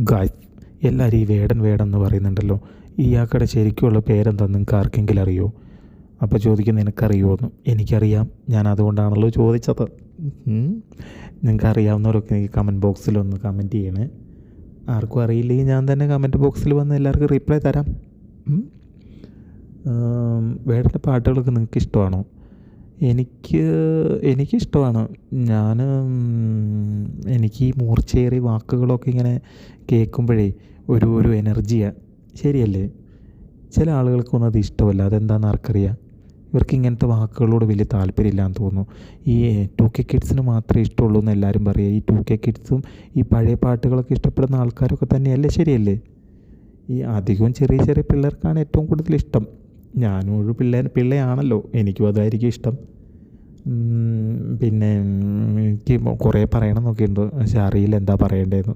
Guys, എല്ലാവരും ഈ വേടൻ വേടൻ എന്ന് പറയുന്നുണ്ടല്ലോ. ഇയാൾക്കടെ ശരിക്കുള്ള പേരെന്താ നിങ്ങൾക്ക് ആർക്കെങ്കിലും അറിയോ? അപ്പോൾ ചോദിക്കും നിനക്കറിയുമോ എന്ന്. എനിക്കറിയാം, ഞാൻ അതുകൊണ്ടാണല്ലോ ചോദിച്ചത്. നിങ്ങൾക്ക് അറിയാവുന്നവരൊക്കെ ഈ കമൻറ്റ് ബോക്സിലൊന്ന് കമൻറ്റ് ചെയ്യണേ. ആർക്കും അറിയില്ലെങ്കിൽ ഞാൻ തന്നെ കമൻറ്റ് ബോക്സിൽ വന്ന് എല്ലാവർക്കും റിപ്ലൈ തരാം. വേടൻ്റെ പാട്ടുകളൊക്കെ നിങ്ങൾക്ക് ഇഷ്ടമാണോ? എനിക്കിഷ്ടമാണ്. എനിക്ക് ഈ മൂർച്ചയേറിയ വാക്കുകളൊക്കെ ഇങ്ങനെ കേൾക്കുമ്പോഴേ ഒരു എനർജിയാണ്. ശരിയല്ലേ? ചില ആളുകൾക്കൊന്നും അത് ഇഷ്ടമല്ല. അതെന്താണെന്ന് ആർക്കറിയാം. ഇവർക്ക് ഇങ്ങനത്തെ വാക്കുകളോട് വലിയ താല്പര്യമില്ലാന്ന് തോന്നുന്നു. ഈ 2K കിഡ്സിന് മാത്രമേ ഇഷ്ടമുള്ളൂ എന്ന് എല്ലാവരും പറയുക. ഈ 2K കിഡ്സും ഈ പഴയ പാട്ടുകളൊക്കെ ഇഷ്ടപ്പെടുന്ന ആൾക്കാരൊക്കെ തന്നെയല്ലേ? ശരിയല്ലേ? ഈ അധികവും ചെറിയ ചെറിയ പിള്ളേർക്കാണ് ഏറ്റവും കൂടുതൽ ഇഷ്ടം. ഞാനും ഒരു പിള്ളയാണല്ലോ, എനിക്കും അതായിരിക്കും ഇഷ്ടം. പിന്നെ എനിക്ക് കുറേ പറയണം എന്നൊക്കെയുണ്ട്, പക്ഷെ അറിയില്ല എന്താ പറയേണ്ടതെന്ന്.